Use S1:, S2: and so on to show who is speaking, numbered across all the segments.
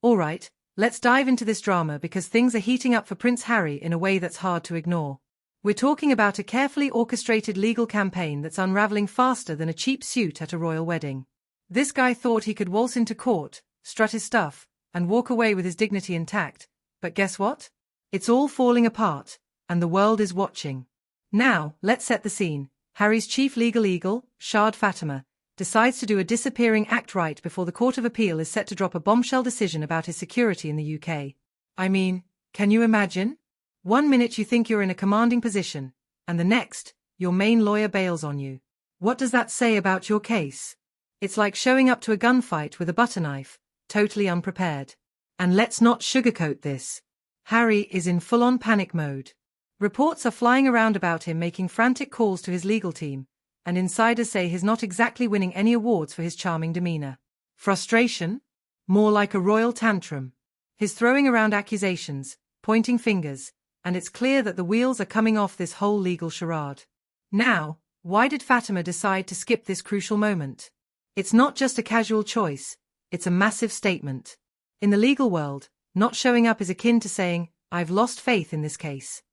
S1: Alright, let's dive into this drama because things are heating up for Prince Harry in a way that's hard to ignore. We're talking about a carefully orchestrated legal campaign that's unraveling faster than a cheap suit at a royal wedding. This guy thought he could waltz into court, strut his stuff, and walk away with his dignity intact, but guess what? It's all falling apart, and the world is watching. Now, let's set the scene. Harry's chief legal eagle, Shaheed Fatima, decides to do a disappearing act right before the Court of Appeal is set to drop a bombshell decision about his security in the UK. I mean, can you imagine? One minute you think you're in a commanding position, and the next, your main lawyer bails on you. What does that say about your case? It's like showing up to a gunfight with a butter knife, totally unprepared. And let's not sugarcoat this. Harry is in full-on panic mode. Reports are flying around about him making frantic calls to his legal team, and insiders say he's not exactly winning any awards for his charming demeanor. Frustration? More like a royal tantrum. He's throwing around accusations, pointing fingers, and it's clear that the wheels are coming off this whole legal charade. Now, why did Fatima decide to skip this crucial moment? It's not just a casual choice, it's a massive statement. In the legal world, not showing up is akin to saying, "I've lost faith in this case."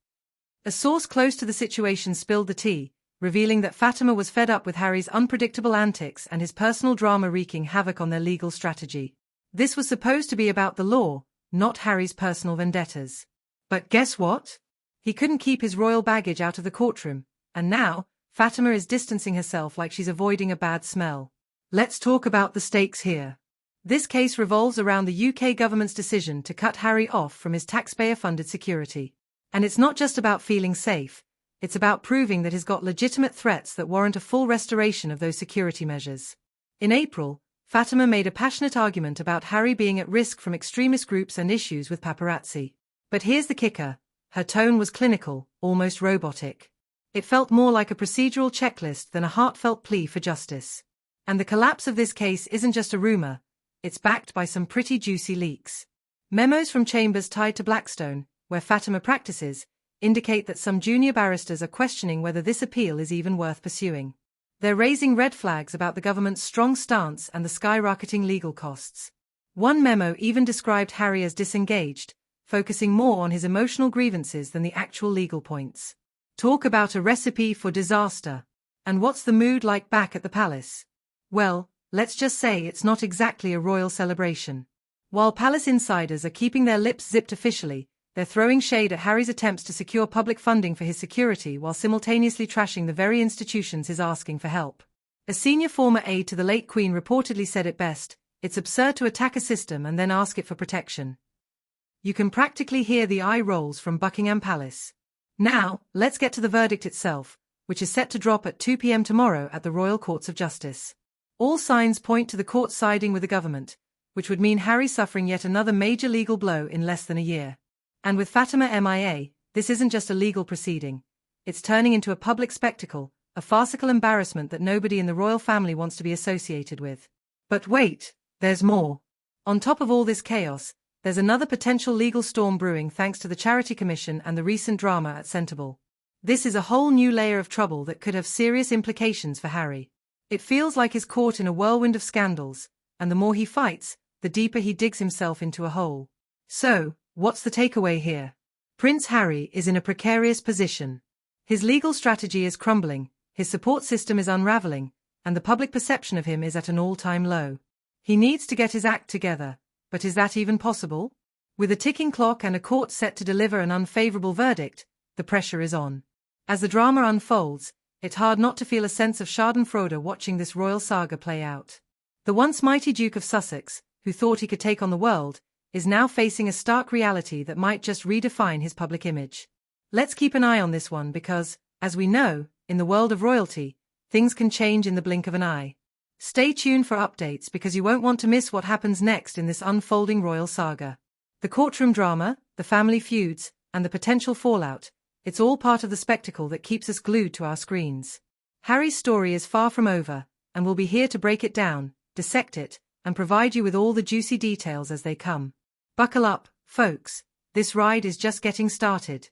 S1: A source close to the situation spilled the tea, revealing that Fatima was fed up with Harry's unpredictable antics and his personal drama wreaking havoc on their legal strategy. This was supposed to be about the law, not Harry's personal vendettas. But guess what? He couldn't keep his royal baggage out of the courtroom, and now, Fatima is distancing herself like she's avoiding a bad smell. Let's talk about the stakes here. This case revolves around the UK government's decision to cut Harry off from his taxpayer-funded security. And it's not just about feeling safe. It's about proving that he's got legitimate threats that warrant a full restoration of those security measures. In April, Fatima made a passionate argument about Harry being at risk from extremist groups and issues with paparazzi. But here's the kicker. Her tone was clinical, almost robotic. It felt more like a procedural checklist than a heartfelt plea for justice. And the collapse of this case isn't just a rumor. It's backed by some pretty juicy leaks. Memos from chambers tied to Blackstone, where Fatima practices, indicate that some junior barristers are questioning whether this appeal is even worth pursuing. They're raising red flags about the government's strong stance and the skyrocketing legal costs. One memo even described Harry as disengaged, focusing more on his emotional grievances than the actual legal points. Talk about a recipe for disaster. And what's the mood like back at the palace? Well, let's just say it's not exactly a royal celebration. While palace insiders are keeping their lips zipped officially, they're throwing shade at Harry's attempts to secure public funding for his security while simultaneously trashing the very institutions he's asking for help. A senior former aide to the late Queen reportedly said it best, "It's absurd to attack a system and then ask it for protection." You can practically hear the eye rolls from Buckingham Palace. Now, let's get to the verdict itself, which is set to drop at 2 p.m. tomorrow at the Royal Courts of Justice. All signs point to the court siding with the government, which would mean Harry suffering yet another major legal blow in less than a year. And with Fatima MIA, this isn't just a legal proceeding. It's turning into a public spectacle, a farcical embarrassment that nobody in the royal family wants to be associated with. But wait, there's more. On top of all this chaos, there's another potential legal storm brewing thanks to the Charity Commission and the recent drama at Centrable. This is a whole new layer of trouble that could have serious implications for Harry. It feels like he's caught in a whirlwind of scandals, and the more he fights, the deeper he digs himself into a hole. So, what's the takeaway here? Prince Harry is in a precarious position. His legal strategy is crumbling, his support system is unraveling, and the public perception of him is at an all-time low. He needs to get his act together, but is that even possible? With a ticking clock and a court set to deliver an unfavorable verdict, the pressure is on. As the drama unfolds, it's hard not to feel a sense of schadenfreude watching this royal saga play out. The once mighty Duke of Sussex, who thought he could take on the world, is now facing a stark reality that might just redefine his public image. Let's keep an eye on this one because, as we know, in the world of royalty, things can change in the blink of an eye. Stay tuned for updates because you won't want to miss what happens next in this unfolding royal saga. The courtroom drama, the family feuds, and the potential fallout, it's all part of the spectacle that keeps us glued to our screens. Harry's story is far from over, and we'll be here to break it down, dissect it, and provide you with all the juicy details as they come. Buckle up, folks. This ride is just getting started.